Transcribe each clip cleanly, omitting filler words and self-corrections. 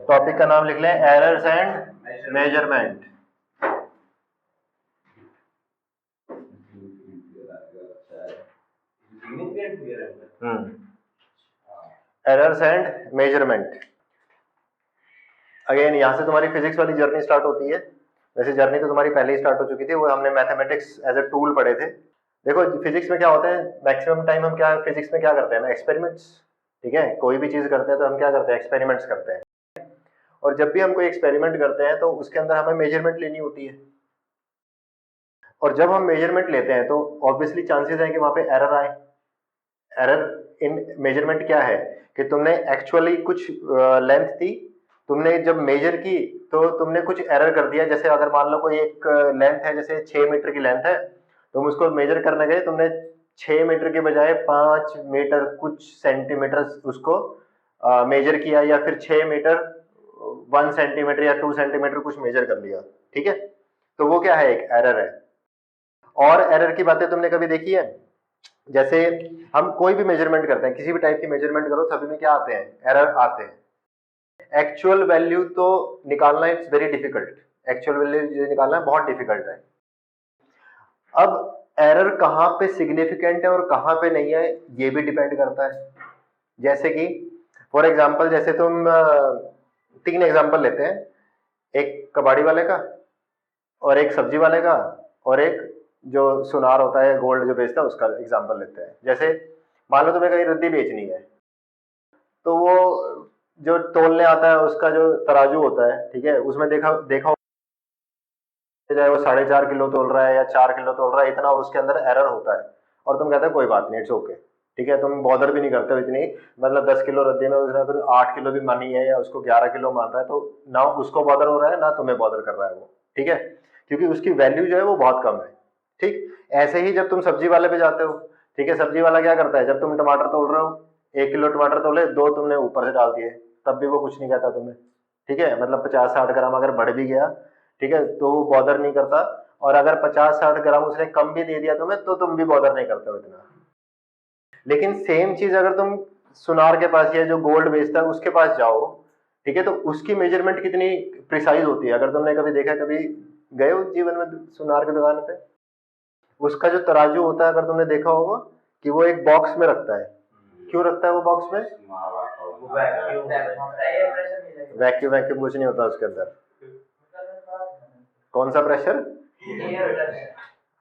Topic का नाम लिख लें, errors and measurement. Errors and measurement. Again यहाँ से तुम्हारी फिजिक्स वाली जर्नी स्टार्ट होती है। वैसे जर्नी तो तुम्हारी पहले ही स्टार्ट हो चुकी थी, वो हमने मैथमेटिक्स एज अ टूल पढ़े थे। देखो फिजिक्स में क्या होता है, मैक्सिमम टाइम हम क्या फिजिक्स में क्या करते हैं, एक्सपेरिमेंट्स। ठीक है, कोई भी चीज करते हैं तो हम क्या करते हैं, एक्सपेरिमेंट्स करते हैं। और जब भी हम कोई एक्सपेरिमेंट करते हैं तो उसके अंदर हमें मेजरमेंट लेनी होती है। और जब हम मेजरमेंट लेते हैं तो ऑब्वियसली चांसेस है कि वहां पे एरर आए। एरर इन मेजरमेंट क्या है कि तुमने एक्चुअली कुछ लेंथ थी, तुमने जब मेजर की तो तुमने कुछ एरर कर दिया। जैसे अगर मान लो कोई एक लेंथ है, जैसे 6 मीटर की लेंथ है, तुम उसको मेजर करने गए, तुमने 6 मीटर के बजाय 5 मीटर कुछ सेंटीमीटर उसको मेजर किया, या फिर 6 मीटर 1 सेंटीमीटर या 2 सेंटीमीटर कुछ मेजर कर लिया। ठीक है, तो वो क्या है, एक एरर है। और एरर की बातें तुमने कभी देखी है, जैसे हम कोई भी मेजरमेंट करते हैं, किसी भी टाइप की मेजरमेंट करो, सभी में क्या आते हैं, एरर आते हैं। एक्चुअल वैल्यू तो निकालना it's very difficult, actual value निकालना बहुत डिफिकल्ट है। अब एरर कहां पे सिग्निफिकेंट है और कहां पे नहीं है, ये भी डिपेंड करता है। जैसे कि फॉर एग्जांपल, जैसे तुम 3 एग्जांपल लेते हैं, एक कबाड़ी वाले का, और एक सब्जी वाले का, और एक जो सुनार होता है, गोल्ड जो बेचता है, उसका एग्जांपल लेते हैं। जैसे मान लो तुम्हें कहीं रद्दी बेचनी है, तो वो जो तोलने आता है उसका जो तराजू होता है, ठीक है, उसमें देखा चाहे वो 4.5 किलो तोल रहा है या 4 किलो तोल रहा है, इतना, और उसके अंदर एरर होता है, और तुम कहते हो कोई बात नहीं, इट्स ओके। ठीक है, तुम बॉदर भी नहीं करते हो इतनी, मतलब 10 किलो रद्दी में उसने अगर 8 किलो भी मानी है या उसको 11 किलो मान रहा है, तो ना उसको बॉदर हो रहा है ना तुम्हें बॉदर कर रहा है वो। ठीक है, क्योंकि उसकी वैल्यू जो है वो बहुत कम है। ठीक, ऐसे ही जब तुम सब्जी वाले पे जाते हो, ठीक है, सब्जी वाला क्या करता है, जब तुम टमाटर तोल रहे हो, 1 किलो टमाटर तोले, 2 तुमने ऊपर से डाल दिए, तब भी वो कुछ नहीं कहता तुम्हें। ठीक है, मतलब 50-60 ग्राम अगर बढ़ भी गया, ठीक है, तो वो बॉदर नहीं करता। और अगर 50-60 ग्राम उसने कम भी दे दिया तुम्हें, तो तुम भी बॉदर नहीं करते हो इतना। लेकिन सेम चीज अगर तुम सुनार के पास या जो गोल्ड बेचता है उसके पास जाओ, ठीक है, तो उसकी मेजरमेंट कितनी प्रिसाइज होती है। अगर तुमने कभी देखा, कभी गए हो जीवन में सुनार की दुकान पे, उसका जो तराजू होता है, अगर तुमने देखा होगा कि वो एक बॉक्स में रखता है। क्यों रखता है वो बॉक्स में? वैक्यूम वैक्यूम कुछ नहीं होता उसके अंदर। कौन सा प्रेशर?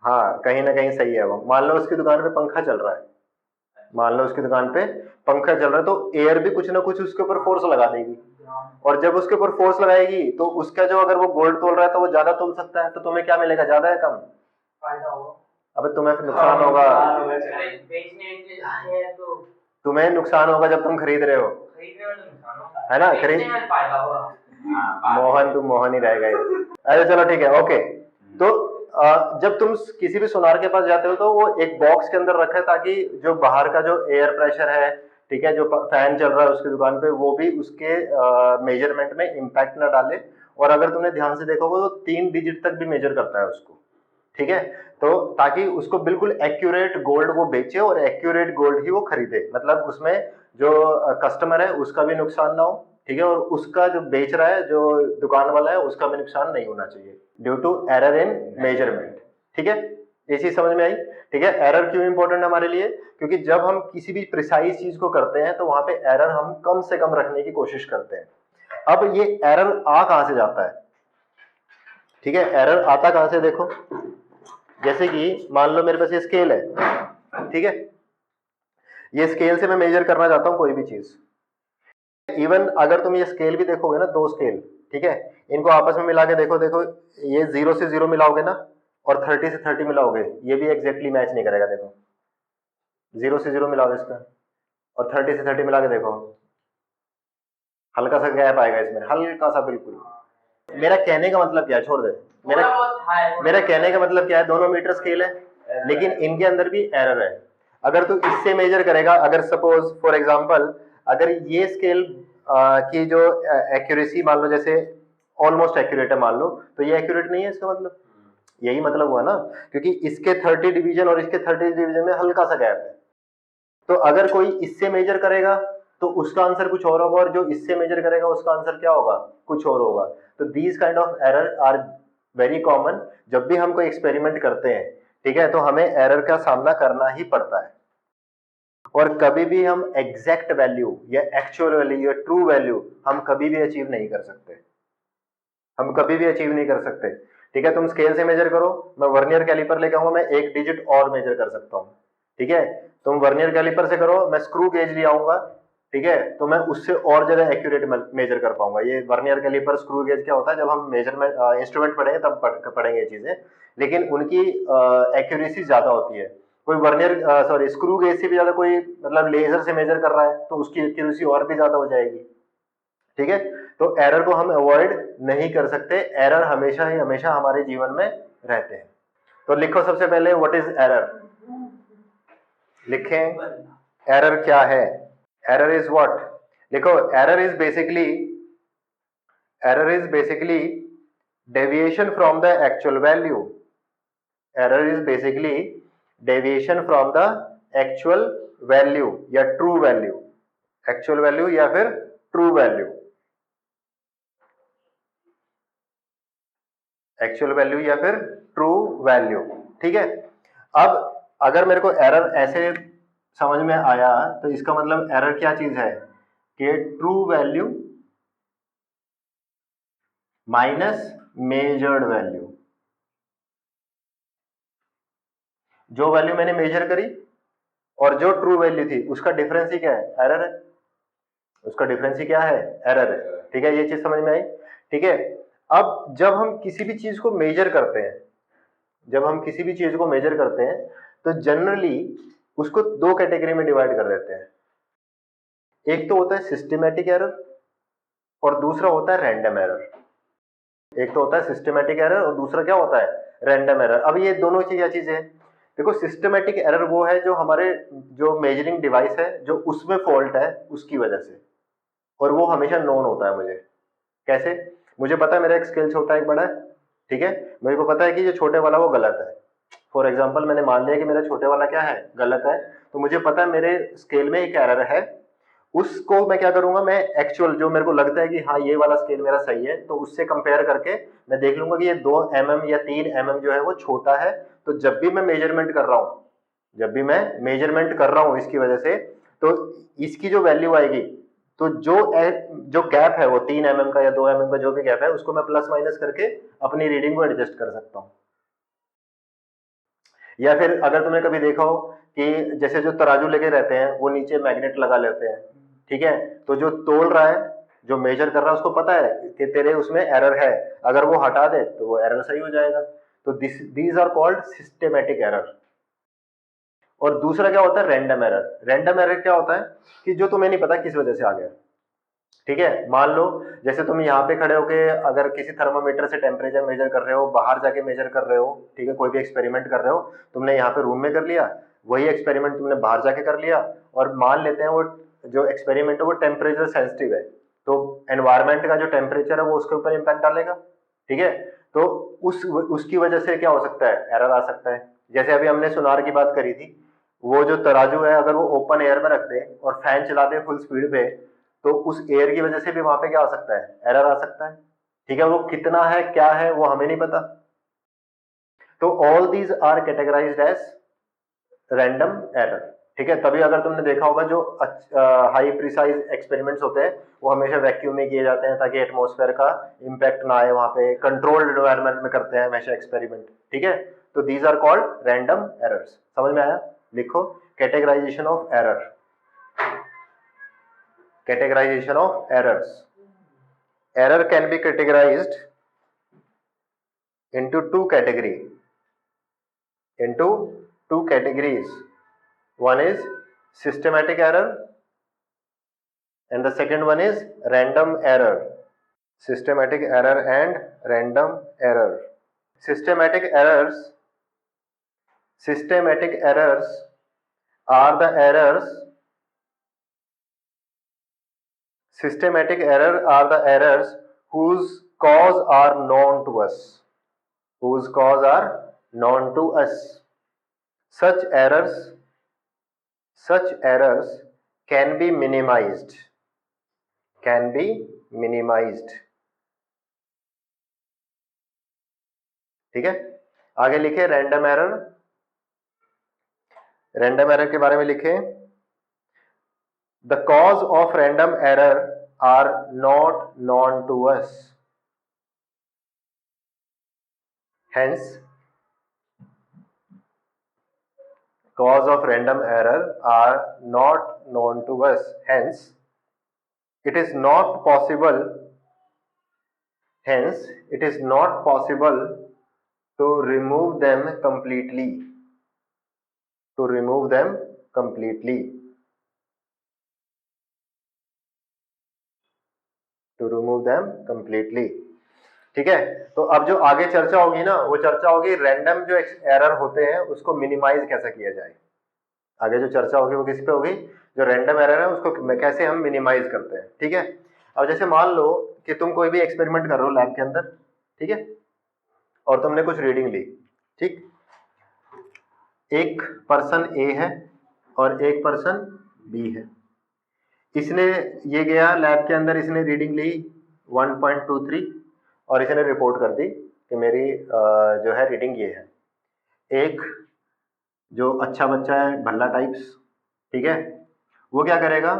हाँ, कहीं ना कहीं सही है वो। मान लो उसकी दुकान पे पंखा चल रहा है, मान लो उसकी दुकान पे पंखा चल रहा है, तो एयर भी कुछ ना कुछ उसके ऊपर फोर्स लगा देगी, और जब उसके ऊपर फोर्स लगाएगी तो उसका जो, अगर वो गोल्ड तोल रहा है तो वो ज्यादा तोल सकता है, तो तुम्हें क्या मिलेगा, ज्यादा है कम? फायदा होगा। अबे तुम्हें फिर नुकसान होगा, तुम्हें नुकसान होगा जब तुम खरीद रहे हो, है ना, खरीद मोहन, तुम मोहन ही रह गए। अरे चलो ठीक है, ओके। तो जब तुम किसी भी सुनार के पास जाते हो तो वो एक बॉक्स के अंदर रखा है, ताकि जो बाहर का जो एयर प्रेशर है, ठीक है, जो फैन चल रहा है उसकी दुकान पे, वो भी उसके मेजरमेंट में इम्पैक्ट ना डाले। और अगर तुमने ध्यान से देखा होगा तो 3 डिजिट तक भी मेजर करता है उसको। ठीक है, तो ताकि उसको बिल्कुल एक्यूरेट गोल्ड वो बेचे और एक्यूरेट गोल्ड ही वो खरीदे, मतलब उसमें जो कस्टमर है उसका भी नुकसान ना हो, ठीक है, और उसका जो बेच रहा है, जो दुकान वाला है, उसका भी नुकसान नहीं होना चाहिए due to error in measurement. ठीक है, ये चीज समझ में आई? ठीक है, एरर क्यों इंपॉर्टेंट हमारे लिए, क्योंकि जब हम किसी भी प्रिसाइज चीज को करते हैं तो वहां पे एरर हम कम से कम रखने की कोशिश करते हैं। अब ये एरर आ कहां से जाता है? ठीक है, एरर आता कहां से, देखो, जैसे कि मान लो मेरे पास ये स्केल है, ठीक है, ये स्केल से मैं मेजर करना चाहता हूं कोई भी चीज। इवन अगर तुम ये स्केल भी देखोगे ना, 2 स्केल, ठीक है, इनको आपस में मिला के देखो, देखो ये 0 से 0 मिलाओगे ना, और 30 से 30 मिलाओगे, ये भी एग्जैक्टली मैच नहीं करेगा। देखो 0 से 0 मिलाओ इसका, और 30 से 30 मिला के देखो, हल्का सा गैप आएगा इसमें, हल्का सा, बिल्कुल। मेरा कहने का मतलब क्या है, छोड़ दे, मेरा कहने का मतलब क्या है, दोनों मीटर स्केल है, लेकिन इनके अंदर भी एरर है। अगर तू इससे मेजर करेगा, अगर सपोज फॉर एग्जांपल, अगर ये स्केल की जो एक्यूरेसी मान लो जैसे ऑलमोस्ट एक्यूरेट है मान लो, तो ये एक्यूरेट नहीं है, इसका मतलब यही मतलब हुआ ना, क्योंकि इसके 30 डिवीजन और इसके 30 डिवीजन में हल्का सा गैप है। तो अगर कोई इससे मेजर करेगा तो उसका आंसर कुछ और होगा, और जो इससे मेजर करेगा उसका आंसर क्या होगा, कुछ और होगा। तो these kind of error are very common. जब भी हम कोई एक्सपेरिमेंट करते हैं, ठीक है, तो हमें एरर का सामना करना ही पड़ता है। और कभी भी हम एग्जैक्ट वैल्यू या एक्चुअल वैल्यू या ट्रू वैल्यू हम कभी भी अचीव नहीं कर सकते, हम कभी भी अचीव नहीं कर सकते। ठीक है, तुम स्केल से मेजर करो, मैं वर्नियर कैलिपर लेके आऊंगा, मैं एक डिजिट और मेजर कर सकता हूँ। ठीक है, तुम वर्नियर कैलिपर से करो, मैं स्क्रू गेज ले आऊंगा, ठीक है, तो मैं उससे और ज्यादा एक्यूरेट मेजर कर पाऊंगा। ये वर्नियर कैलिपर स्क्रू गेज क्या होता है, जब हम मेजरमेंट इंस्ट्रूमेंट पढ़ेंगे तब पढ़ेंगे ये चीजें, लेकिन उनकी एक्यूरेसी ज्यादा होती है। कोई वर्नियर सॉरी स्क्रू गेज से भी ज्यादा कोई मतलब लेजर से मेजर कर रहा है तो उसकी एक्यूरेसी और भी ज्यादा हो जाएगी। ठीक है, तो एरर को हम अवॉइड नहीं कर सकते, एरर हमेशा ही हमेशा हमारे जीवन में रहते हैं। तो लिखो सबसे पहले व्हाट इज एरर, लिखें एरर क्या है। एरर इज व्हाट, लिखो error is basically deviation from the actual value. Error is basically deviation from the actual value या ट्रू वैल्यू, एक्चुअल वैल्यू या फिर ट्रू वैल्यू, एक्चुअल वैल्यू या फिर true value. ठीक है, अब अगर मेरे को एरर ऐसे समझ में आया तो इसका मतलब एरर क्या चीज है कि true value minus measured value. जो वैल्यू मैंने मेजर करी और जो ट्रू वैल्यू थी उसका डिफरेंस ही क्या है, एरर है। उसका डिफरेंस ही क्या है, एरर है। ठीक है, ये चीज समझ में आई। ठीक है, अब जब हम किसी भी चीज को मेजर करते हैं, जब हम किसी भी चीज को मेजर करते हैं तो जनरली उसको दो कैटेगरी में डिवाइड कर देते हैं। एक तो होता है सिस्टमैटिक एरर और दूसरा होता है रैंडम एरर। एक तो होता है सिस्टमैटिक एरर और दूसरा क्या होता है, रैंडम एरर। अब ये दोनों चीज क्या चीजें हैं, देखो सिस्टमैटिक एरर वो है जो हमारे जो मेजरिंग डिवाइस है जो उसमें फॉल्ट है उसकी वजह से, और वो हमेशा नोन होता है मुझे। कैसे, मुझे पता है मेरा एक स्केल छोटा एक बड़ा है, ठीक है, मेरे को पता है कि जो छोटे वाला वो गलत है। फॉर एग्जाम्पल मैंने मान लिया कि मेरा छोटे वाला क्या है, गलत है, तो मुझे पता है मेरे स्केल में एक एरर है। उसको मैं क्या करूंगा, मैं एक्चुअल जो मेरे को लगता है कि हाँ ये वाला स्केल मेरा सही है, तो उससे कंपेयर करके मैं देख लूंगा कि ये 2 mm या 3 mm जो है वो छोटा है। तो जब भी मैं मेजरमेंट कर रहा हूं, जब भी मैं मेजरमेंट कर रहा हूं इसकी वजह से, तो इसकी जो वैल्यू आएगी, तो जो गैप है वो 3 mm का या 2 mm का जो भी गैप है उसको मैं प्लस माइनस करके अपनी रीडिंग को एडजस्ट कर सकता हूं। या फिर अगर तुमने कभी देखा हो कि जैसे जो तराजू लेके रहते हैं वो नीचे मैग्नेट लगा लेते हैं, ठीक है, तो जो तोल रहा है, जो मेजर कर रहा है उसको पता है कि तेरे उसमें एरर है, अगर वो हटा दे तो वो एरर सही हो जाएगा। तो these are called systematic error. और दूसरा क्या होता है, रैंडम एरर। रैंडम एरर क्या होता है कि जो तुम्हें नहीं पता किस वजह से आ गया। ठीक है, मान लो जैसे तुम यहाँ पे खड़े होके अगर किसी थर्मामीटर से टेम्परेचर मेजर कर रहे हो, बाहर जाके मेजर कर रहे हो, ठीक है, कोई भी एक्सपेरिमेंट कर रहे हो, तुमने यहाँ पे रूम में कर लिया, वही एक्सपेरिमेंट तुमने बाहर जाके कर लिया, और मान लेते हैं वो जो एक्सपेरिमेंट है वो टेम्परेचर सेंसिटिव है, तो एनवायरमेंट का जो टेम्परेचर है वो उसके ऊपर इम्पैक्ट डालेगा। ठीक है, तो उसकी वजह से क्या हो सकता है, एरर आ सकता है। जैसे अभी हमने सुनार की बात करी थी, वो जो तराजू है अगर वो ओपन एयर में रख दे और फैन चला दे फुल स्पीड पे, तो उस एयर की वजह से भी वहां पे क्या आ सकता है, एरर आ सकता है। ठीक है, वो कितना है क्या है वो हमें नहीं पता। तो all these are categorised as random error. ठीक है, तभी अगर तुमने देखा होगा जो हाई प्रिसाइज एक्सपेरिमेंट्स होते हैं वो हमेशा वैक्यूम में किए जाते हैं ताकि एटमॉस्फेयर का इंपैक्ट ना आए, वहां पे कंट्रोल्ड एनवायरनमेंट में करते हैं हमेशा एक्सपेरिमेंट। ठीक है, तो these are called random errors. समझ में आया, लिखो categorisation of error, categorization of errors. Error can be categorized into two categories. One is systematic error and the second one is random error. Systematic error and random error. Systematic errors systematic errors are the errors Systematic error are the errors whose cause are known to us. Whose cause are known to us. Such errors can be minimised, can be minimised. ठीक है, आगे लिखे random error, random error के बारे में लिखे the cause of random error are not known to us, hence cause of random error are not known to us, hence it is not possible, hence it is not possible to remove them completely, to remove them completely, to remove them completely। ठीक है, तो अब जो आगे चर्चा होगी ना, वो चर्चा होगी रैंडम जो एरर होते हैं उसको मिनिमाइज कैसे किया जाए। आगे जो चर्चा होगी वो किस पे होगी, जो रैंडम एरर है उसको कैसे हम मिनिमाइज करते हैं। ठीक है, अब जैसे मान लो कि तुम कोई भी एक्सपेरिमेंट कर रहे हो लैब के अंदर, ठीक है, और तुमने कुछ रीडिंग ली, ठीक, एक पर्सन ए है और एक पर्सन बी है। इसने ये गया लैब के अंदर, इसने रीडिंग ली 1.23 और इसने रिपोर्ट कर दी कि मेरी जो है रीडिंग ये है। एक जो अच्छा बच्चा है, भल्ला टाइप्स, ठीक है, वो क्या करेगा,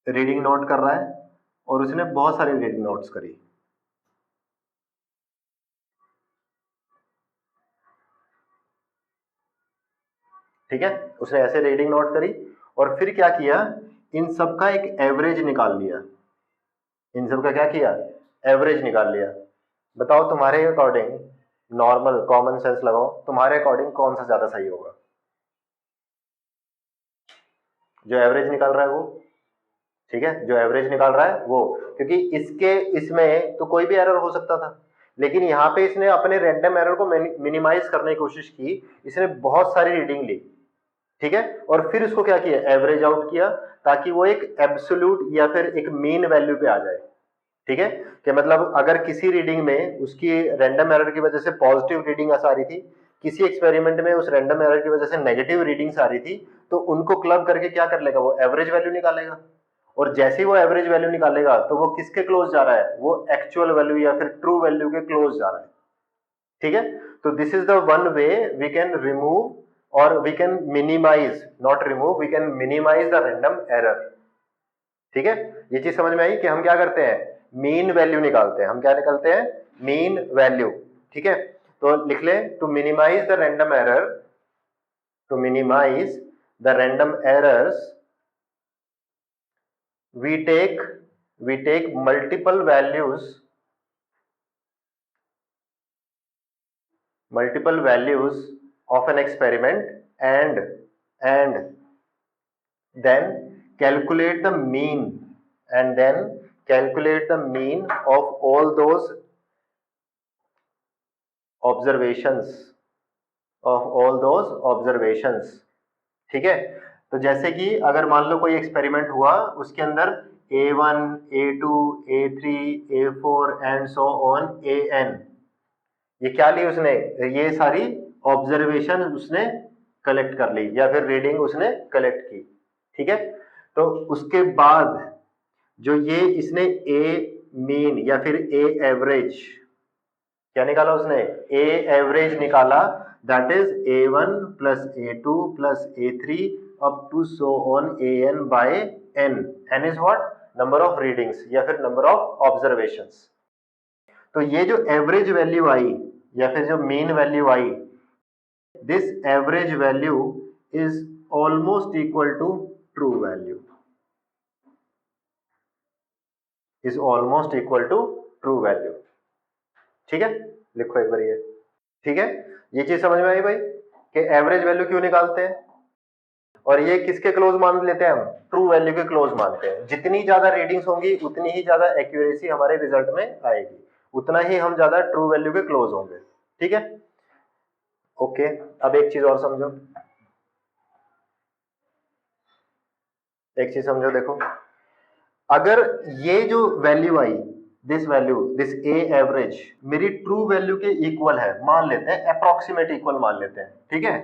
रीडिंग नोट कर रहा है और उसने बहुत सारी रीडिंग नोट्स करी। ठीक है, उसने ऐसे रीडिंग नोट करी और फिर क्या किया, इन सब का एक एवरेज निकाल लिया, इन सब का क्या किया, एवरेज निकाल लिया। बताओ तुम्हारे अकॉर्डिंग, नॉर्मल कॉमन सेंस लगाओ, तुम्हारे अकॉर्डिंग कौन सा ज्यादा सही होगा, जो एवरेज निकाल रहा है वो, ठीक है, जो एवरेज निकाल रहा है वो, क्योंकि इसमें तो कोई भी एरर हो सकता था, लेकिन यहाँ पे इसने अपने रैंडम एरर को मिनिमाइज करने की कोशिश की, इसने बहुत सारी रीडिंग ली, ठीक है, और फिर उसको क्या किया, एवरेज आउट किया, ताकि वो एक एब्सोल्यूट या फिर एक मीन वैल्यू पे आ जाए। ठीक है, कि मतलब अगर किसी रीडिंग में उसकी रैंडम एरर की वजह से पॉजिटिव रीडिंग आ रही थी, किसी एक्सपेरिमेंट में उस रैंडम एरर की वजह से नेगेटिव रीडिंग्स आ रही थी, तो उनको क्लब करके क्या कर लेगा, वो एवरेज वैल्यू निकालेगा, और जैसे ही वो एवरेज वैल्यू निकालेगा तो वो किसके क्लोज जा रहा है, वो एक्चुअल वैल्यू या फिर ट्रू वैल्यू के क्लोज जा रहा है। ठीक है, तो this is the one way we can remove और we can minimise, not remove, we can minimise the random error. ठीक है, ये चीज समझ में आई कि हम क्या करते हैं, मीन वैल्यू निकालते हैं, हम क्या निकालते हैं, मीन वैल्यू। ठीक है, तो लिख ले, to minimise the random error, to minimise the random errors we take multiple values of an experiment and then calculate the mean, and then calculate the mean of all those observations, ठीक है। तो जैसे कि अगर मान लो कोई experiment हुआ, उसके अंदर A1, A2, A3, A4 and so on AN, ये क्या ली उसने, ये सारी ऑब्जर्वेशन उसने कलेक्ट कर ली या फिर रीडिंग उसने कलेक्ट की। ठीक है, तो उसके बाद जो ये इसने A मीन या फिर A एवरेज क्या निकाला उसने, A एवरेज निकाला, that is A1 plus A2 plus A3 up to so on AN by N, N is what, number of readings या फिर number of observations। तो ये जो एवरेज वैल्यू आई या फिर जो मीन वैल्यू आई, this average value is almost equal to true value, is almost equal to true value. ठीक है, लिखो एक बार ये। ठीक है, ये चीज समझ में आई भाई कि एवरेज वैल्यू क्यों निकालते हैं, और ये किसके क्लोज मान लेते हैं, हम ट्रू वैल्यू के क्लोज मानते हैं। जितनी ज्यादा रीडिंग्स होंगी उतनी ही ज्यादा एक्यूरेसी हमारे रिजल्ट में आएगी, उतना ही हम ज्यादा ट्रू वैल्यू के क्लोज होंगे। ठीक है, ओके, अब एक चीज और समझो, एक चीज समझो, देखो अगर ये जो वैल्यू आई, this value, this A average मेरी ट्रू वैल्यू के इक्वल है, मान लेते हैं, अप्रोक्सीमेट इक्वल मान लेते हैं। ठीक है,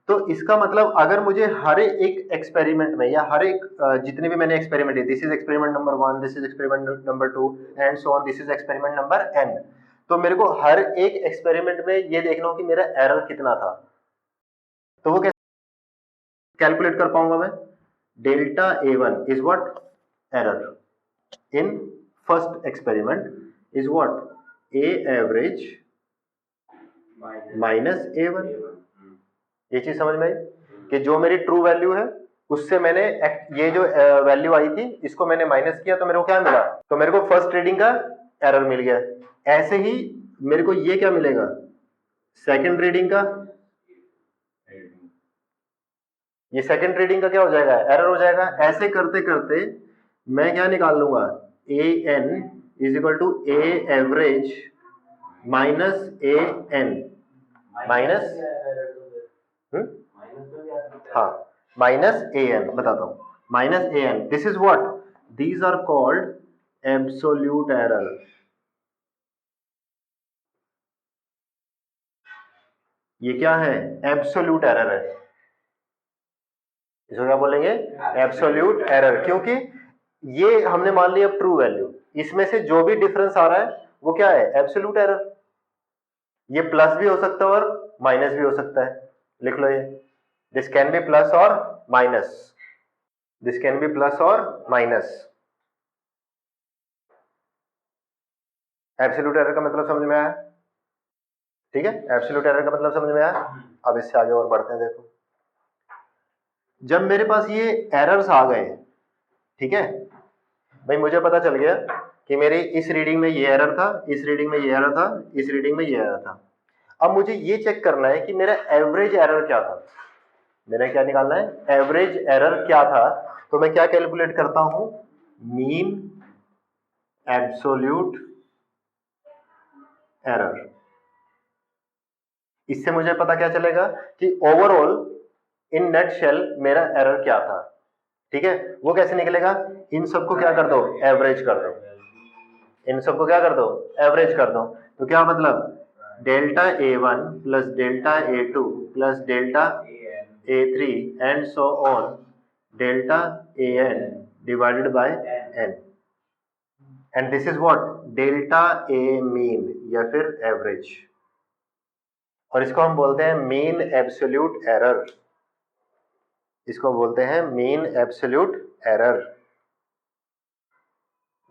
तो इसका मतलब अगर मुझे हर एक एक्सपेरिमेंट में या हर एक जितने भी मैंने एक्सपेरिमेंट दिए, this is experiment number 1, this is experiment number 2 and so on, this is experiment number n, तो मेरे को हर एक एक्सपेरिमेंट में ये देखना हो कि मेरा एरर कितना था। तो वो कैसे कैलकुलेट कर पाऊंगा मैं? Delta A1 is what? Error in first experiment is what? A average minus A1। ये चीज समझ में आई कि जो मेरी ट्रू वैल्यू है उससे मैंने ये जो वैल्यू आई थी इसको मैंने माइनस किया तो मेरे को क्या मिला? तो मेरे को फर्स्ट रीडिंग का एरर मिल गया। ऐसे ही मेरे को ये क्या मिलेगा? सेकंड रीडिंग का, ये सेकंड रीडिंग का क्या हो जाएगा? एरर हो जाएगा। ऐसे करते करते मैं क्या निकाल लूंगा? AN is equal to A average minus AN minus हाँ माइनस AN, बताता हूं, minus AN, this is what? These are called absolute error. ये क्या है? एब्सोल्यूट एरर है। इसको क्या बोलेंगे? एब्सोल्यूट एरर, क्योंकि ये हमने मान लिया ट्रू वैल्यू, इसमें से जो भी डिफरेंस आ रहा है वो क्या है? Absolute error. ये प्लस भी हो सकता है और माइनस भी हो सकता है, लिख लो ये, दिस कैन बी प्लस और minus, this can be plus और माइनस। एब्सोल्यूट एरर का मतलब समझ में आया? ठीक है, एब्सोल्यूट एरर का मतलब समझ में आया। अब इससे आगे और बढ़ते हैं। देखो, जब मेरे पास ये एरर्स आ गए, ठीक है भाई, मुझे पता चल गया कि मेरी इस रीडिंग में ये एरर था, इस रीडिंग में ये एरर था, इस रीडिंग में ये एरर था। अब मुझे ये चेक करना है कि मेरा एवरेज एरर क्या था। मेरा क्या निकालना है? एवरेज एरर क्या था। तो मैं क्या कैलकुलेट करता हूं? Mean absolute error. इससे मुझे पता क्या चलेगा कि ओवरऑल इन नेट शेल मेरा एरर क्या था। ठीक है, वो कैसे निकलेगा? इन सबको क्या कर दो? एवरेज कर दो। इन सबको क्या कर दो? एवरेज कर दो। तो क्या मतलब? Delta A1 plus delta A2 plus delta A3 and so on delta AN divided by n, and this is what? Delta A mean या फिर एवरेज, और इसको हम बोलते हैं मीन एब्सोल्यूट एरर। इसको बोलते हैं mean absolute error,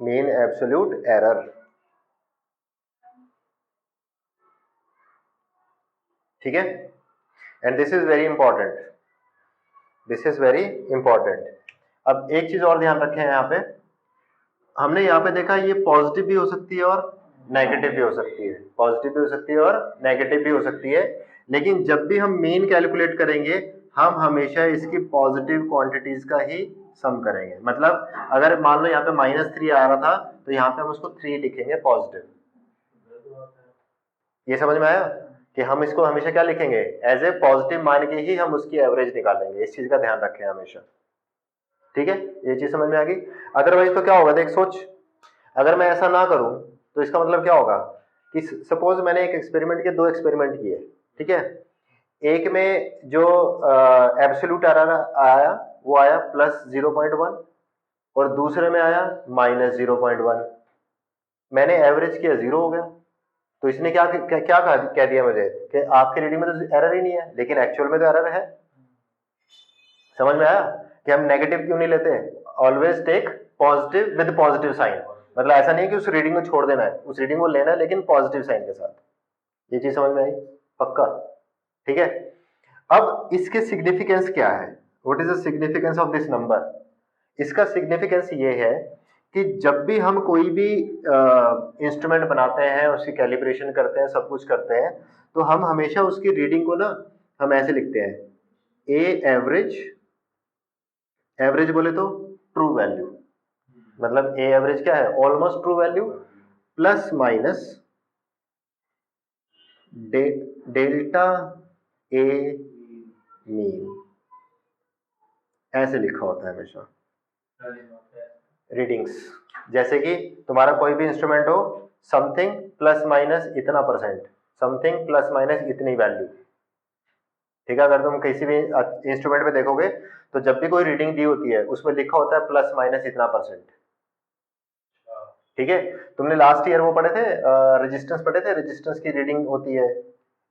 mean absolute error. ठीक है, and this is very important, this is very important. अब एक चीज और ध्यान रखें, यहाँ पे हमने यहाँ पे देखा ये पॉजिटिव भी हो सकती है और नेगेटिव भी हो सकती है, पॉजिटिव भी हो सकती है और नेगेटिव भी हो सकती है। लेकिन जब भी हम मीन कैलकुलेट करेंगे हम हमेशा इसकी पॉजिटिव क्वांटिटीज का ही सम करेंगे। मतलब अगर मान लो यहाँ पे -3 आ रहा था तो यहाँ पे हम उसको 3 लिखेंगे पॉजिटिव। ये समझ में आया कि हम इसको हमेशा क्या लिखेंगे? एज ए पॉजिटिव मान के ही हम उसकी एवरेज निकालेंगे। इस चीज का ध्यान रखें हमेशा। ठीक है, ये चीज समझ में आ गई। अदरवाइज तो क्या होगा? देख सोच, अगर मैं ऐसा ना करूं तो इसका मतलब क्या होगा कि सपोज मैंने एक एक्सपेरिमेंट के 2 एक्सपेरिमेंट किए, ठीक है, एक में जो एब्सोल्यूट एरर आया वो आया +0.1 और दूसरे में आया -0.1। मैंने एवरेज किया, 0 हो गया। तो इसने क्या क्या, क्या कह दिया मुझे कि आपकी रीडिंग में तो एरर ही नहीं है, लेकिन एक्चुअल में तो एरर है। समझ में आया कि हम नेगेटिव क्यों नहीं लेते? Always take positive with positive sign. मतलब ऐसा नहीं है कि उस रीडिंग को छोड़ देना है, उस रीडिंग को लेना है लेकिन पॉजिटिव साइन के साथ। ये चीज समझ में आई? पक्का? ठीक है, अब इसके सिग्निफिकेंस क्या है? What is the significance of this number? इसका सिग्निफिकेंस ये है कि जब भी हम कोई भी इंस्ट्रूमेंट बनाते हैं, उसकी कैलिब्रेशन करते हैं, सब कुछ करते हैं, तो हम हमेशा उसकी रीडिंग को ना हम ऐसे लिखते हैं, ए एवरेज, एवरेज बोले तो ट्रू वैल्यू, मतलब ए एवरेज क्या है? Almost true value plus minus delta A mean, ऐसे लिखा होता है हमेशा रीडिंग्स। जैसे कि तुम्हारा कोई भी इंस्ट्रूमेंट हो, समथिंग प्लस माइनस इतना %, समथिंग प्लस माइनस इतनी वैल्यू, ठीक है, अगर तुम किसी भी इंस्ट्रूमेंट में देखोगे तो जब भी कोई रीडिंग दी होती है उसमें लिखा होता है प्लस माइनस इतना परसेंट। ठीक है, तुमने लास्ट ईयर वो पढ़े थे, रेजिस्टेंस पढ़े थे, रेजिस्टेंस की रीडिंग होती है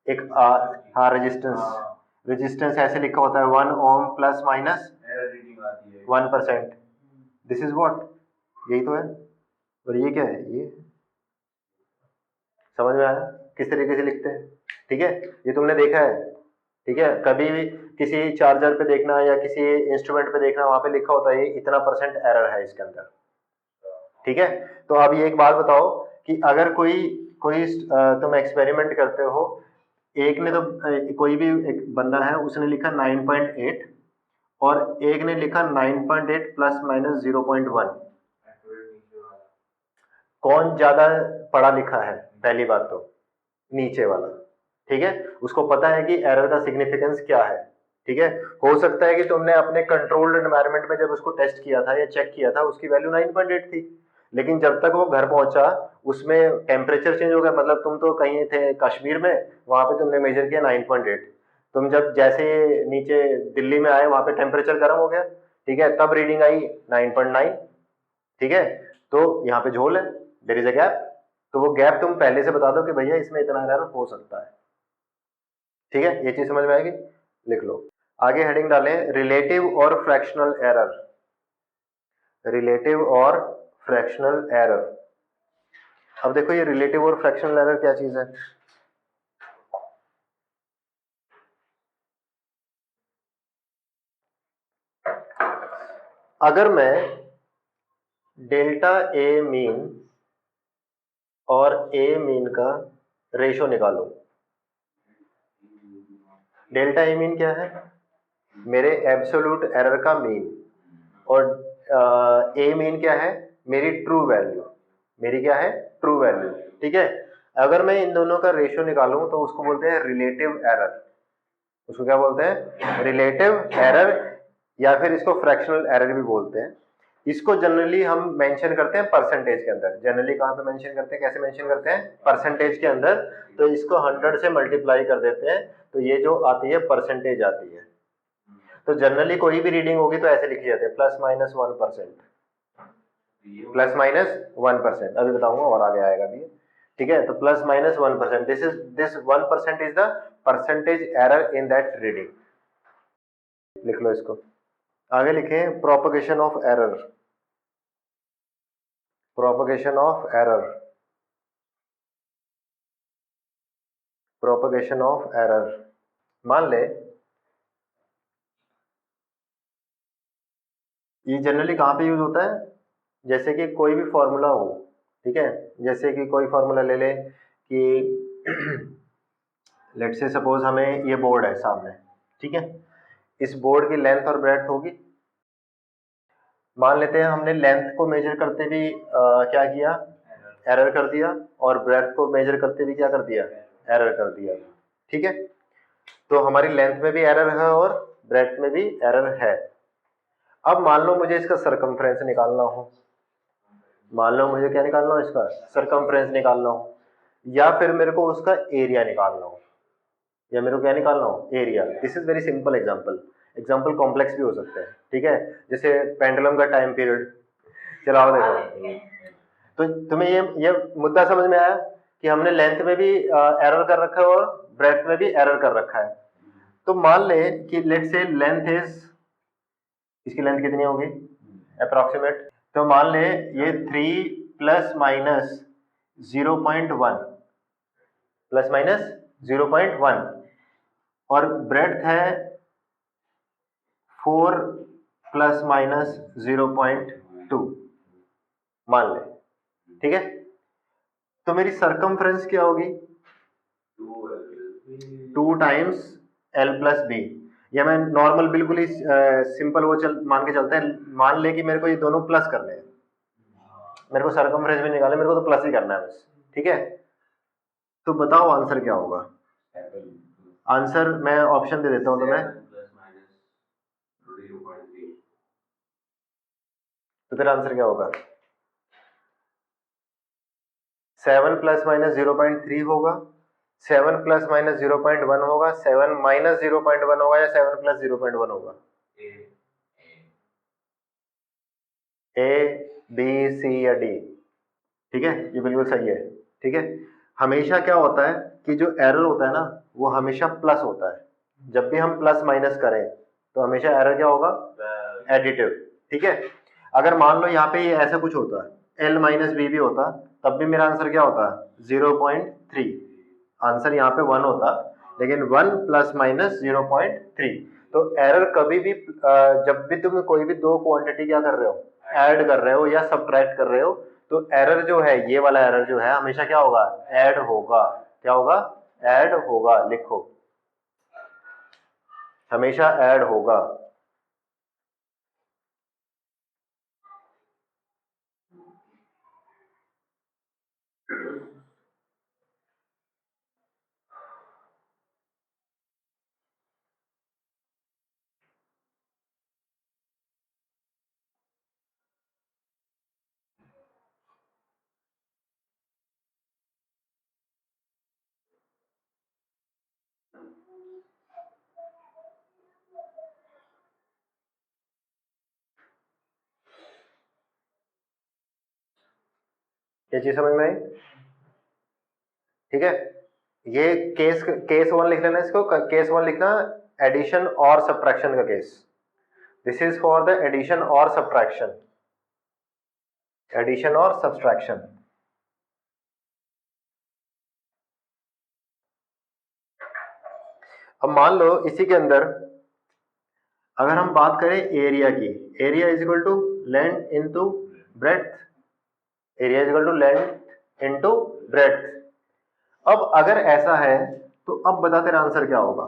एक हाँ रेजिस्टेंस, रेजिस्टेंस ऐसे लिखा होता है 1 ohm plus minus 1%। This is what, यही तो है। और ये क्या है, ये समझ में आया किस तरीके से लिखते हैं? ठीक है, ये तुमने देखा है। ठीक है, कभी भी किसी चार्जर पे देखना या किसी इंस्ट्रूमेंट पे देखना, वहां पे लिखा होता है ये इतना परसेंट एरर है इसके अंदर। ठीक है, तो अब ये एक बात बताओ कि अगर कोई कोई तुम एक्सपेरिमेंट करते हो, एक ने तो कोई भी एक बंदा है उसने लिखा 9.8 और एक ने लिखा 9.8 प्लस माइनस 0.1, कौन ज्यादा पढ़ा लिखा है? पहली बात तो नीचे वाला। ठीक है, उसको पता है कि एरर का सिग्निफिकेंस क्या है। ठीक है, हो सकता है कि तुमने अपने कंट्रोल्ड एनवायरनमेंट में जब उसको टेस्ट किया था या चेक किया था उसकी वैल्यू 9.8 थी, लेकिन जब तक वो घर पहुंचा उसमें टेम्परेचर चेंज हो गया। मतलब तुम तो कहीं थे कश्मीर में, वहां पे तुमने मेजर किया 9.8, तुम जब जैसे नीचे दिल्ली में आए वहां पे टेम्परेचर गर्म हो गया। ठीक है, तब रीडिंग आई 9.9। ठीक है, तो यहाँ पे झोल है, देयर इज अ गैप। तो वो गैप तुम पहले से बता दो कि भैया इसमें इतना एरर हो सकता है। ठीक है, ये चीज समझ में आएगी, लिख लो। आगे हेडिंग डालें रिलेटिव और फ्रैक्शनल एरर। रिलेटिव और फ्रैक्शनल एरर। अब देखो ये रिलेटिव और फ्रैक्शनल एरर क्या चीज है। अगर मैं डेल्टा ए मीन और ए मीन का रेशो निकालूं, डेल्टा ए मीन क्या है? मेरे एब्सोल्यूट एरर का मीन, और ए मीन क्या है? मेरी ट्रू वैल्यू। मेरी क्या है? True value. ठीक है, अगर मैं इन दोनों का रेशियो निकालूं तो उसको बोलते हैं रिलेटिव एरर। उसको क्या बोलते हैं? रिलेटिव एरर, या फिर इसको फ्रैक्शनल एरर भी बोलते हैं। इसको जनरली हम मेंशन करते हैं परसेंटेज के अंदर। जनरली कहां पे मेंशन करते हैं, कैसे मेंशन करते हैं? परसेंटेज के अंदर। तो इसको 100 से मल्टीप्लाई कर देते हैं तो ये जो आती है परसेंटेज आती है। तो जनरली कोई भी रीडिंग होगी तो ऐसे लिखी जाती है प्लस माइनस 1%, प्लस माइनस 1%। अभी बताऊंगा और आगे आएगा भी। ठीक है, तो plus minus 1%, this 1% is the percentage error in that reading. लिख लो इसको। आगे लिखें propagation of error. Propagation of error. Propagation of error. मान ले ये जनरली कहां पे यूज होता है? जैसे कि कोई भी फॉर्मूला हो, ठीक है, जैसे कि कोई फॉर्मूला ले ले कि लेट से सपोज हमें ये बोर्ड है सामने। ठीक है, इस बोर्ड की लेंथ और ब्रेड्थ होगी। मान लेते हैं हमने लेंथ को मेजर करते भी क्या किया? एरर कर दिया, और ब्रेड्थ को मेजर करते भी क्या कर दिया? एरर कर दिया। ठीक है, तो हमारी लेंथ में भी एरर है और ब्रेड्थ में भी एरर है। अब मान लो मुझे इसका सरकमफ्रेंस निकालना हो। मान लो मुझे क्या निकालना हो? इसका सरकमफ्रेंस निकालना हो, या फिर मेरे को उसका एरिया निकालना हो, या मेरे को क्या निकालना हो? Area. This is very simple example. Example complex भी हो सकते हैं। ठीक है, जैसे पेंडुलम का टाइम पीरियड। चलो आओ देखो, तो तुम्हें ये मुद्दा समझ में आया कि हमने लेंथ में भी एरर कर रखा है और ब्रेड्थ में भी एरर कर रखा है। तो मान ले कि लेट से लेंथ इज, इसकी लेंथ कितनी होगी अप्रोक्सीमेट? तो मान ले ये 3 प्लस माइनस 0.1, प्लस माइनस 0.1, और ब्रेड्थ है 4 प्लस माइनस 0.2 मान ले। ठीक है, तो मेरी सरकमफ्रेंस क्या होगी? 2 टाइम्स एल प्लस बी। या मैं नॉर्मल बिल्कुल ही सिंपल वो मान के चलते हैं। मान ले कि मेरे को ये दोनों प्लस करने हैं, मेरे को सरकमफ्रेंस भी निकाले, मेरे को तो प्लस ही करना है बस। ठीक है, तो बताओ आंसर क्या होगा? आंसर मैं ऑप्शन दे देता हूं तुम्हें। तो तेरा आंसर क्या होगा? 7 प्लस माइनस 0.3 होगा, 7 प्लस माइनस 0.1 होगा, 7 माइनस 0.1 होगा या 7 प्लस 0.1 होगा? ए, बी, सी या डी? ठीक है, ये बिल्कुल सही है। ठीक है, हमेशा क्या होता है कि जो एरर होता है ना वो हमेशा प्लस होता है। जब भी हम प्लस माइनस करें तो हमेशा एरर क्या होगा? एडिटिव। ठीक है, अगर मान लो यहाँ पे ये ऐसा कुछ होता है एल माइनस बी भी होता तब भी मेरा आंसर क्या होता? 0.3। आंसर यहाँ पे 1 होता, लेकिन 1 प्लस माइनस 0.3। तो एरर कभी भी जब भी तुम कोई भी दो क्वांटिटी क्या कर रहे हो, ऐड कर रहे हो या सब्ट्रैक्ट कर रहे हो, तो एरर जो है, ये वाला एरर जो है हमेशा क्या होगा? ऐड होगा। क्या होगा? ऐड होगा। लिखो, हमेशा ऐड होगा। ये चीज समझ में आई? ठीक है, ये केस केस 1 लिख लेना, इसको केस 1 लिखना, एडिशन और सब्ट्रैक्शन का केस। This is for the addition और सब्ट्रैक्शन, एडिशन और सब्ट्रैक्शन। अब मान लो इसी के अंदर अगर हम बात करें एरिया की, area is equal to length into breadth, area is equal to length into breadth. अब अगर ऐसा है तो अब बता तेरा आंसर क्या होगा?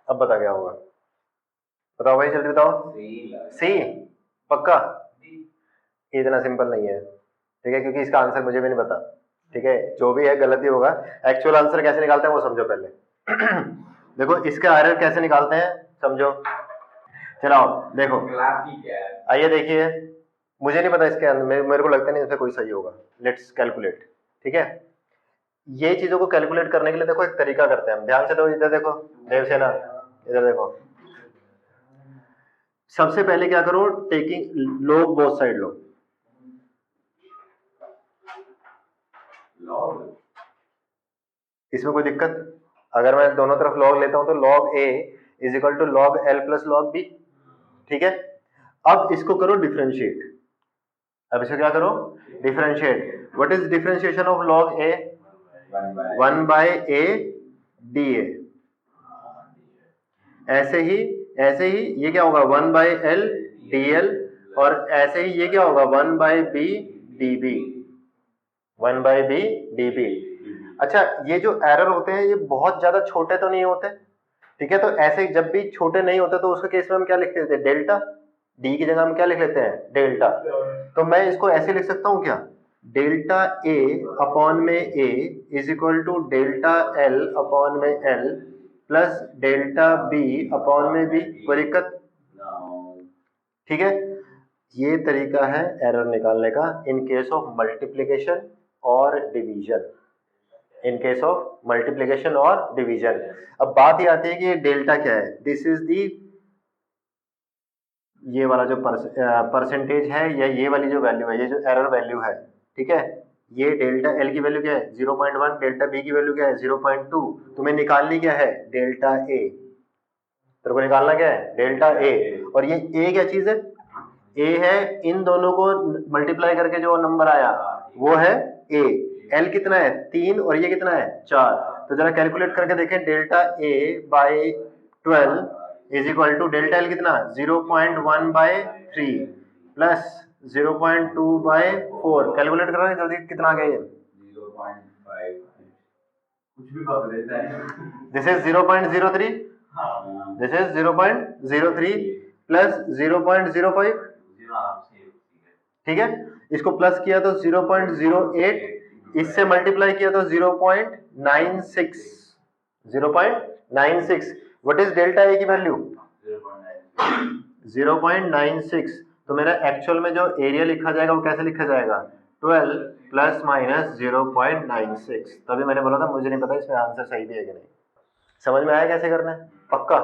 अब बता क्या होगा? बताओ भाई, जल्दी बताओ। सी? पक्का? इतना सिंपल नहीं है, ठीक है, क्योंकि इसका आंसर मुझे भी नहीं पता। ठीक है, जो भी है गलत ही होगा। एक्चुअल आंसर कैसे निकालते हैं वो समझो पहले। देखो इसके एरर कैसे निकालते हैं समझो। चलाओ देखो, आइए देखिए, मुझे नहीं पता इसके अंदर, मेरे को लगता नहीं इसमें कोई सही होगा। Let's calculate. ठीक है, ये चीजों को कैलकुलेट करने के लिए देखो एक तरीका करते हैं हम। ध्यान से, तो इधर देखो देवसेना, इधर देखो। सबसे पहले क्या करो, टेकिंग लॉग बोथ साइड लो। इसमें कोई दिक्कत? अगर मैं दोनों तरफ लॉग लेता हूं तो log A is equal to log L plus log B. ठीक है, अब इसको करो डिफरेंशिएट। अब इसको क्या करो? Differentiate. What is differentiation of log A? 1 by A d A. ऐसे ही ये क्या होगा? 1 बाय एल डी एल। और ऐसे ही ये क्या होगा? 1 by B d B. 1 by B d B. अच्छा, ये जो एरर होते हैं ये बहुत ज्यादा छोटे तो नहीं होते? ठीक है, तो ऐसे जब भी छोटे नहीं होते तो उसके केस में हम क्या लिख देते हैं? डेल्टा। डी की जगह हम क्या लिख लेते हैं? डेल्टा। तो मैं इसको ऐसे लिख सकता हूं क्या? डेल्टा ए अपॉन में A is equal to delta L upon में L plus delta B upon में बी। कोई दिक्कत? ठीक है, ये तरीका है एरर निकालने का इन केस ऑफ मल्टीप्लिकेशन और division. In case of multiplication और डिवीजन। अब बात ये आती है कि ये डेल्टा क्या है? दिस इज दी, ये वाला जो परसेंटेज है या ये वाली जो वैल्यू है, ये जो एरर वैल्यू है। ठीक है, ये डेल्टा एल की वैल्यू क्या है? 0.1। डेल्टा बी की वैल्यू क्या है? 0.2। तुम्हें निकालनी क्या है? Delta A. तेरे को निकालना क्या है? Delta A. और ये ए क्या चीज है? ए है, इन दोनों को मल्टीप्लाई करके जो नंबर आया वो है ए। एल कितना है? 3। और ये कितना है? 4। तो जरा कैलकुलेट करके देखें, delta A by 12 is equal to delta L कितना? 0.1 बाय 3 प्लस 0.2 बाय 4। कैलकुलेट करो जल्दी, कितना आ गया ये? 0.5। कुछ भी पकड़ लेता है। This is 0.03। This is 0.03 plus 0.05। ठीक है, इसको प्लस किया तो 0.08, इससे मल्टीप्लाई किया तो 0.96 0.96। व्हाट इज डेल्टा ए की वैल्यू 0.96। तो मेरा एक्चुअल में जो एरिया लिखा जाएगा वो कैसे लिखा जाएगा 12 प्लस माइनस 0.96। तभी मैंने बोला था मुझे नहीं पता इसमें आंसर सही भी है कि नहीं। समझ में आया कैसे करना है? पक्का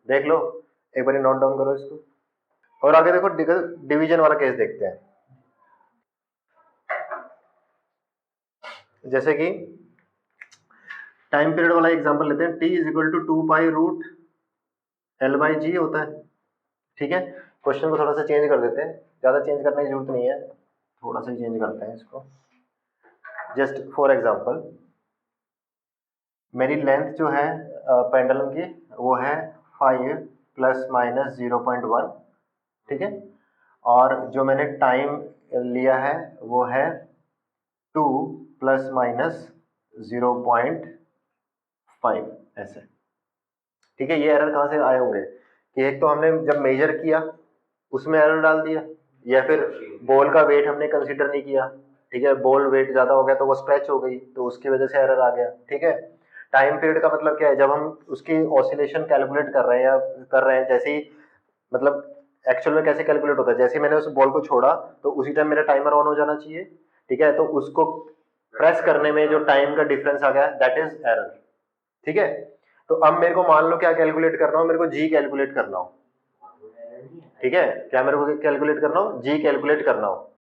देख लो, एक बार नोट डाउन करो इसको। और आगे देखो डिवीजन वाला केस देखते हैं। जैसे कि टाइम पीरियड वाला एग्जांपल लेते हैं। t is equal to 2 pi root L by g होता है, ठीक है। क्वेश्चन को थोड़ा सा चेंज कर देते हैं, ज़्यादा चेंज करने की जरूरत नहीं है, थोड़ा सा चेंज करते हैं इसको। जस्ट फॉर एग्जांपल मेरी लेंथ जो है पेंडुलम की वो है 5 प्लस माइनस 0.1, ठीक है। और जो मैंने टाइम लिया है वो है 2 प्लस माइनस 0.5 ऐसे, ठीक है। ये एरर कहाँ से आए होंगे कि एक तो हमने जब मेजर किया उसमें एरर डाल दिया, या फिर बॉल का वेट हमने कंसीडर नहीं किया, ठीक है। बॉल वेट ज़्यादा हो गया तो वो स्ट्रेच हो गई तो उसकी वजह से एरर आ गया, ठीक है। टाइम पीरियड का मतलब क्या है, जब हम उसकी ऑसिलेशन कैलकुलेट कर रहे हैं या कर रहे हैं, जैसे ही मतलब एक्चुअल में कैसे कैलकुलेट होता है, जैसे ही मैंने उस बॉल को छोड़ा तो उसी टाइम मेरा टाइमर ऑन हो जाना चाहिए, ठीक है। तो उसको प्रेस करने में जो टाइम का डिफरेंस आ गया दैट इज एरर, ठीक है। तो अब मेरे को मान लो क्या कैलकुलेट करना हो, मेरे को जी कैलकुलेट करना हो, ठीक है। क्या मेरे को कैलकुलेट करना हो, जी कैलकुलेट करना हो।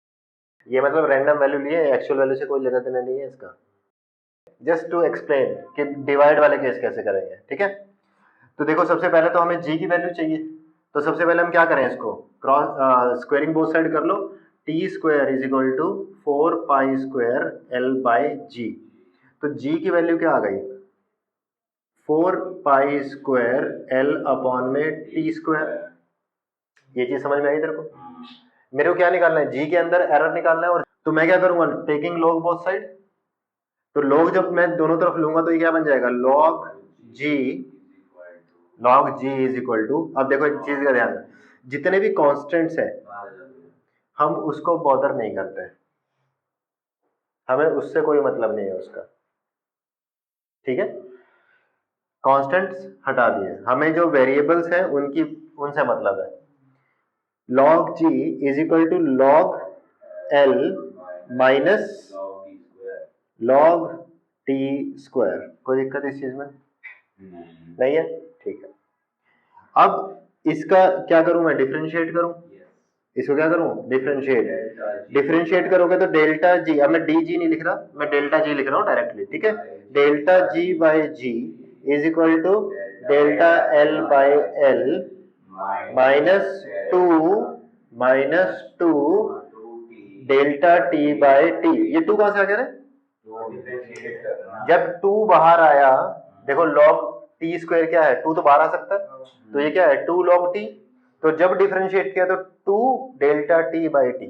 ये मतलब रैंडम वैल्यू लिए, एक्चुअल वैल्यू से कोई लेना देना नहीं है इसका। जस्ट टू एक्सप्लेन कि डिवाइड वाले केस कैसे करेंगे, ठीक है। तो देखो सबसे पहले तो हमें जी की वैल्यू चाहिए, तो सबसे पहले हम क्या करें, इसको क्रॉस स्क्वायरिंग बोथ साइड कर लो। T square is equal to 4 pi square L by जी। तो जी की वैल्यू क्या आ गई 4 पाई स्क्वायर एल अपॉन में टी स्क्वायर। ये चीज समझ में आई तेरे को? मेरे को क्या निकालना है, जी के अंदर एरर निकालना है। और तो मैं क्या करूंगा, टेकिंग लॉग बोथ साइड। तो लॉग जब मैं दोनों तरफ लूंगा तो ये क्या बन जाएगा log g is equal to, अब देखो एक चीज का ध्यान, जितने भी कांस्टेंट्स है हम उसको बॉदर नहीं करते, हमें उससे कोई मतलब नहीं है उसका, ठीक है। कांस्टेंट्स हटा दिए, हमें जो वेरिएबल्स है उनकी उनसे मतलब है। log g is equal to log l minus log t square. कोई दिक्कत इस चीज में नहीं है, ठीक है। अब इसका क्या करूं मैं, डिफरेंशिएट करूं, इसको क्या करूं डिफरेंशिएट करोगे तो डेल्टा जी, अब मैं डी जी नहीं लिख रहा, मैं डेल्टा जी लिख रहा हूं डायरेक्टली, ठीक है। Delta g by g is equal to delta l by l minus two delta t by t. ये टू कहां से आ गया रे, जब टू बाहर आया, देखो लॉग टी स्क्वायर क्या है, टू तो बाहर आ सकता है, तो ये क्या है 2 log टी। तो जब डिफरेंशिएट किया तो 2 delta t by T,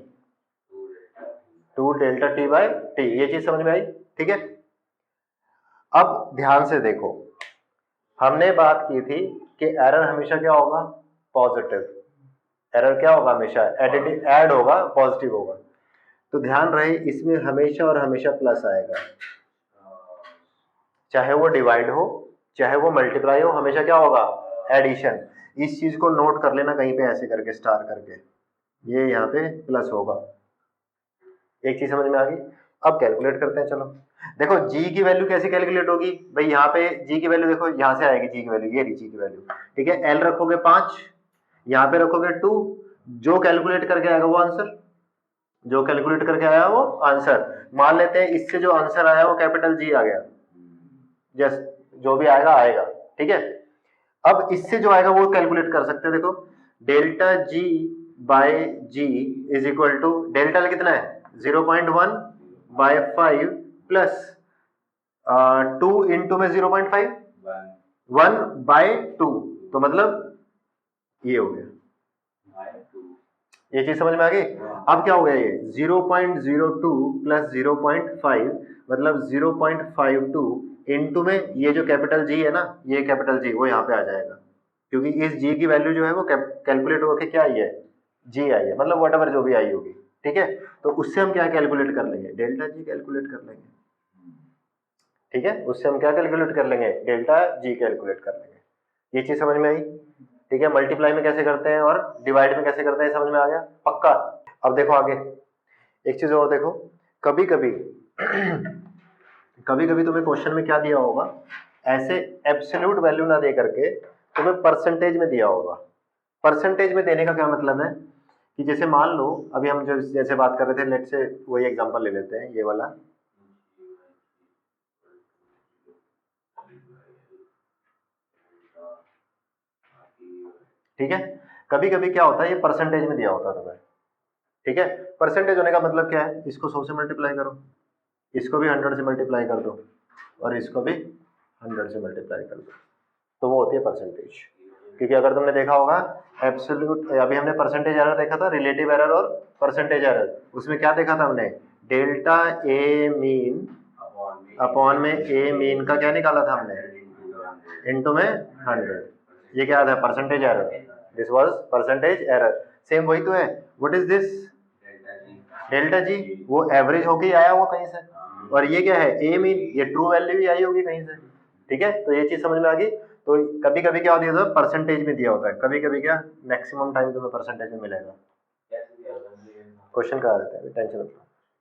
2 delta t by t. ये चीज समझ में आई, ठीक है। अब ध्यान से देखो, हमने बात की थी कि एरर हमेशा क्या होगा पॉजिटिव, एरर क्या होगा हमेशा एडिटिव ऐड होगा, पॉजिटिव होगा। तो ध्यान रहे इसमें हमेशा और हमेशा प्लस आएगा, चाहे वो डिवाइड हो चाहे वो मल्टीप्लाई हो, हमेशा क्या होगा एडिशन। इस चीज को नोट कर लेना कहीं पे ऐसे करके स्टार करके, ये यहाँ पे प्लस होगा। एक चीज समझ में आ गई। अब कैलकुलेट करते हैं, चलो देखो g की वैल्यू कैसे कैलकुलेट होगी भाई, यहाँ पे g की वैल्यू देखो यहाँ से आएगी g की वैल्यू, ये रही g की वैल्यू, ठीक है। l रखोगे 5, यहाँ पे रखोगे 2, जो कैलकुलेट करके आएगा वो आंसर, जो कैलकुलेट करके आया वो आंसर। मान लेते हैं इससे जो आंसर आया वो कैपिटल G आ गया, जस्ट जो भी आएगा आएगा, ठीक है। अब इससे जो आएगा वो कैलकुलेट कर सकते हैं, देखो delta G by G is equal to delta कितना है 0.1 बाय 5 प्लस 2 इंटू में 0.5 1 बाय 2, तो मतलब ये हो गया। ये चीज समझ में आ गई। अब क्या हो गया ये 0.02 प्लस 0.5 मतलब 0.52 इंटू में ये जो कैपिटल जी है ना, ये कैपिटल जी वो यहाँ पे आ जाएगा, क्योंकि इस जी की वैल्यू जो है वो कैलकुलेट होकर क्या आई है जी आई है, मतलब व्हाटएवर जो भी आई होगी, ठीक है, तो उससे हम क्या कैलकुलेट कर लेंगे, डेल्टा जी कैलकुलेट कर लेंगे, ठीक है, उससे हम क्या कैलकुलेट कर लेंगे, डेल्टा जी कैलकुलेट कर लेंगे। ये चीज समझ में आई, ठीक है। मल्टीप्लाई में कैसे करते हैं और डिवाइड में कैसे करते हैं समझ में आ गया, पक्का। अब देखो आगे एक चीज और देखो, कभी कभी कभी कभी तुम्हें क्वेश्चन में क्या दिया होगा, ऐसे एब्सोल्यूट वैल्यू ना दे करके तुम्हें परसेंटेज में दिया होगा। परसेंटेज में देने का क्या मतलब है कि जैसे मान लो अभी हम जो जैसे बात कर रहे थे, लेट से वही एग्जांपल ले लेते हैं, ये वाला, ठीक है। कभी कभी क्या होता है, ये परसेंटेज में दिया होता है तुम्हें, ठीक है। परसेंटेज होने का मतलब क्या है, इसको 100 से मल्टीप्लाई करो, इसको भी 100 से मल्टीप्लाई कर दो और इसको भी 100 से मल्टीप्लाई कर दो, तो वो होती है परसेंटेज। क्योंकि अगर तुमने देखा होगा एब्सोल्यूट, अभी हमने परसेंटेज एरर देखा था, रिलेटिव एरर और परसेंटेज एरर, उसमें क्या देखा था हमने, डेल्टा ए मीन अपॉन में ए मीन का क्या निकाला था हमने, इनटू में 100, ये क्या था, percentage error, this was percentage error. Same वही तो है, what is this, delta G, वो एवरेज होके आया हुआ कहीं से, और ये क्या है, ए मीन, ये ट्रू वैल्यू ही आई होगी कहीं से, ठीक है। तो ये चीज समझ में आ गई। तो कभी कभी क्या होता है, परसेंटेज में दिया होता है, कभी कभी क्या, मैक्सिमम टाइम तुम्हें परसेंटेज में मिलेगा, क्वेश्चन करा देते हैं, टेंशन मत लो,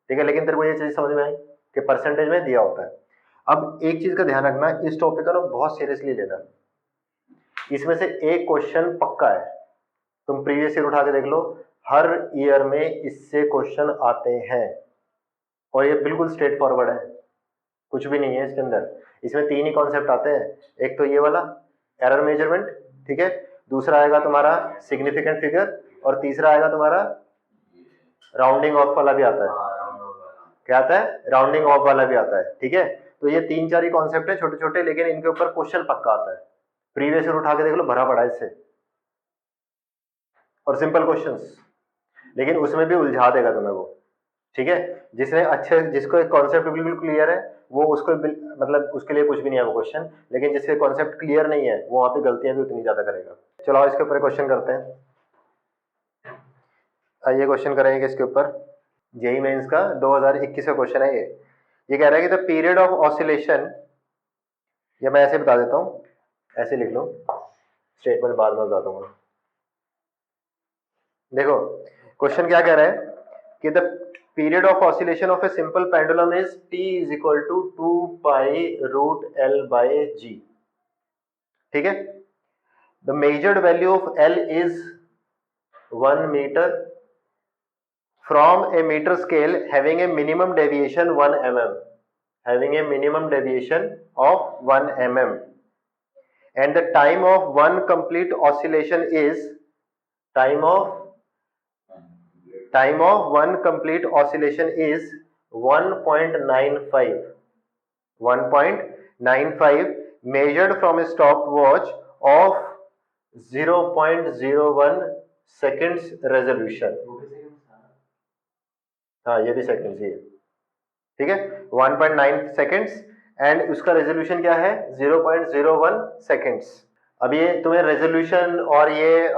ठीक है। लेकिन तेरे को ये चीज समझ में आई कि परसेंटेज में दिया होता है। अब एक चीज का ध्यान रखना, इस टॉपिक का ना बहुत सीरियसली लेना, इसमें से एक क्वेश्चन पक्का है, तुम प्रीवियस ईयर उठा के देख लो, हर ईयर में इससे क्वेश्चन आते हैं, और ये बिल्कुल स्ट्रेट फॉरवर्ड है, कुछ भी नहीं है इसके अंदर। इसमें तीन ही कॉन्सेप्ट आते हैं, एक तो ये वाला एरर मेजरमेंट, ठीक है, दूसरा आएगा तुम्हारा सिग्निफिकेंट फिगर, और तीसरा आएगा तुम्हारा राउंडिंग ऑफ वाला भी आता है, क्या आता है, राउंडिंग ऑफ वाला भी आता है, ठीक है। तो ये तीन चार ही कॉन्सेप्ट है छोटे छोटे, लेकिन इनके ऊपर क्वेश्चन पक्का आता है, प्रीवियस ईयर उठा के देख लो, भरा पड़ा है इससे, और सिंपल क्वेश्चंस, लेकिन उसमें भी उलझा देगा तुम्हें वो, ठीक है। जिसने अच्छे, जिसको एक कॉन्सेप्ट बिल्कुल क्लियर है, वो उसको मतलब उसके लिए कुछ भी नहीं है वो क्वेश्चन, लेकिन जिसके कॉन्सेप्ट क्लियर नहीं है वो वहां पे गलतियां भी उतनी ज्यादा करेगा। चलो इसके ऊपर क्वेश्चन करते हैं, ये क्वेश्चन करेंगे इसके ऊपर, जेई मेंस का 2021 का क्वेश्चन है ये कह रहा है कि द पीरियड ऑफ ऑसिलेशन, ये मैं ऐसे बता देता हूँ, ऐसे लिख लो, स्टेटमेंट बाद में बता दूंगा। देखो क्वेश्चन क्या कह रहा है कि the period of oscillation of a simple pendulum is t is equal to 2 pi root l by g, ठीक है। The measured value of l is 1 metre from a metre scale having a minimum deviation 1 mm, having a minimum deviation of 1 mm, and the time of one complete oscillation is time of one complete oscillation is 1.95 measured from a stopwatch of 0.01 seconds resolution, हाँ ये भी seconds ही है, ठीक है, 1.9 seconds, and उसका resolution क्या है, 0.01 seconds. अब ये तुम्हें रेजोल्यूशन और ये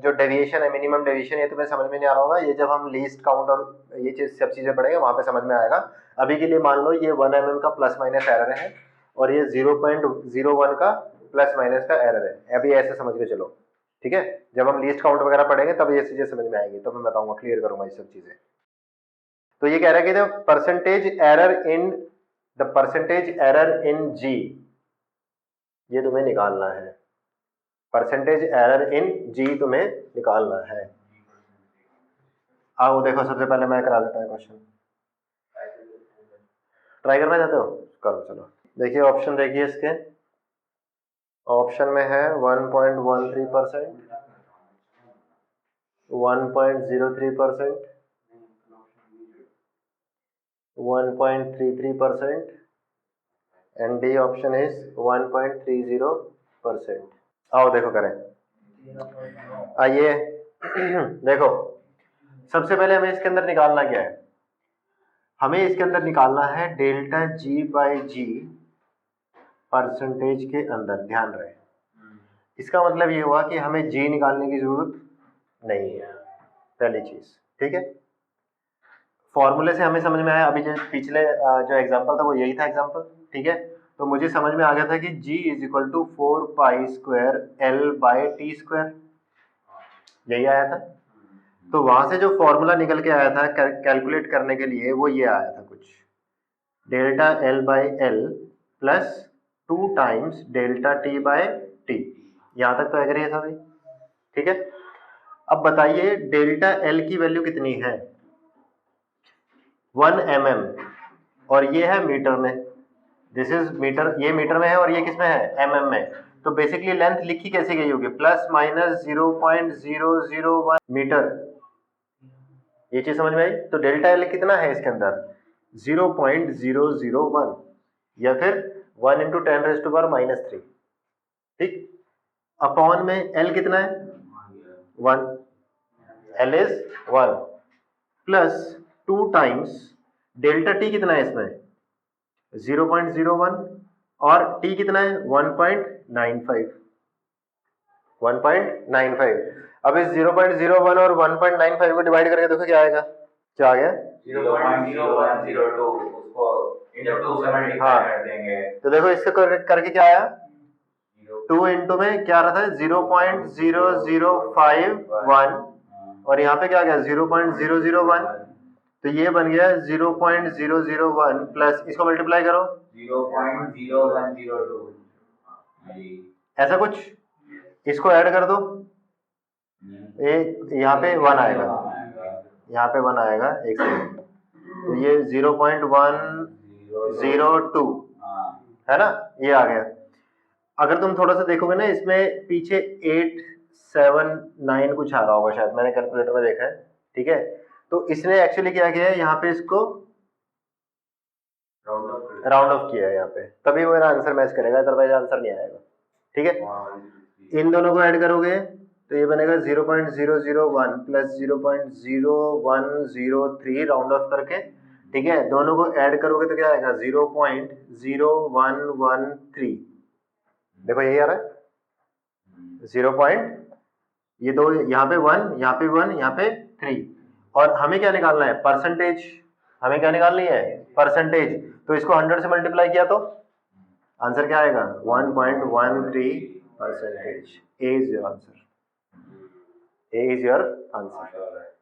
जो डेविएशन है, मिनिमम डेविएशन, ये तुम्हें समझ में नहीं आ रहा होगा, ये जब हम लीस्ट काउंट और ये चीज सब चीजें पढ़ेंगे वहां पे समझ में आएगा। अभी के लिए मान लो ये 1 mm का प्लस माइनस एरर है, और ये 0.01 का प्लस माइनस का एरर है, अभी ऐसे समझ के चलो, ठीक है। जब हम लीस्ट काउंट वगैरह पढ़ेंगे तब ये चीजें समझ में आएंगी, तो मैं बताऊंगा, क्लियर करूंगा ये सब चीजें। तो ये कह रहा है कि द परसेंटेज एरर इन जी, ये तुम्हें निकालना है, परसेंटेज एरर इन जी तुम्हें निकालना है। आओ देखो, सबसे पहले मैं करा देता हूं क्वेश्चन, ट्राई करना चाहते हो, करो, चलो देखिए ऑप्शन, देखिए इसके ऑप्शन में है 1.13%, 1.03%, 1.33%, एंड डी ऑप्शन इज 1.30%। आओ देखो करें, आइए देखो सबसे पहले हमें इसके अंदर निकालना क्या है, हमें इसके अंदर निकालना है delta g by g percentage के अंदर, ध्यान रहे। इसका मतलब ये हुआ कि हमें जी निकालने की जरूरत नहीं है, पहली चीज, ठीक है। फॉर्मूले से हमें समझ में आया, अभी जो पिछले जो एग्जांपल था वो यही था एग्जांपल, ठीक है। तो मुझे समझ में आ गया था कि g is equal to 4 pi square l by t square, यही आया था। तो वहां से जो फॉर्मूला निकल के आया था कैलकुलेट करने के लिए, वो ये आया था कुछ, delta l by l plus 2 times delta t by t. यहां तक तो एग्री है सभी, ठीक है। अब बताइए डेल्टा एल की वैल्यू कितनी है, 1 mm, और ये है मीटर में, दिस इज मीटर, ये मीटर में है और ये किस में है, mm में। तो बेसिकली लेंथ लिखी कैसे गई होगी, प्लस माइनस 0.001 मीटर, ये चीज समझ में आई। तो डेल्टा एल कितना है इसके अंदर, 0.001, या फिर 1 इंटू 10⁻⁻3, ठीक। अपॉन में एल कितना है, 1, L is 1, plus 2 times delta T कितना है इसमें, 0.01, और टी कितना है 1.95, 1.95। अब इस 0.01 और 1.95 को डिवाइड करके देखो क्या आएगा, क्या आ गया, 0.0102, उसको इंटू 2 से मल्टीप्लाई कर देंगे। तो देखो इससे करके क्या आया, 2 इंटू में क्या रहा था 0.0051, और यहाँ पे क्या गया 0.001, तो ये बन गया 0.001 प्लस इसको मल्टीप्लाई करो 0.0102, ऐसा कुछ, इसको ऐड कर दो, ये यहाँ पे 1 आएगा, यहाँ पे 1 आएगा, एक सेकंड, तो ये 0.102 है ना, ये आ गया। अगर तुम थोड़ा सा देखोगे ना, इसमें पीछे 879 कुछ आ रहा होगा शायद, मैंने कैलकुलेटर में देखा है, ठीक है। तो इसने एक्चुअली क्या किया है, यहाँ पे इसको राउंड ऑफ किया है यहाँ पे, तभी वो मेरा आंसर मैच करेगा, अदरवाइज आंसर नहीं आएगा, ठीक है। इन दोनों को ऐड करोगे तो ये बनेगा 0.001 प्लस 0.0103 राउंड ऑफ करके, ठीक है। दोनों को ऐड करोगे तो क्या आएगा 0.0113, देखो यही आ रहा है 0 ये दो, यहाँ पे 1, यहाँ पे 1, यहाँ पे 3, और हमें क्या निकालना है, परसेंटेज, हमें क्या निकालनी है, परसेंटेज। तो इसको 100 से मल्टीप्लाई किया तो आंसर क्या आएगा, 1.13%। A is your answer, A is your answer.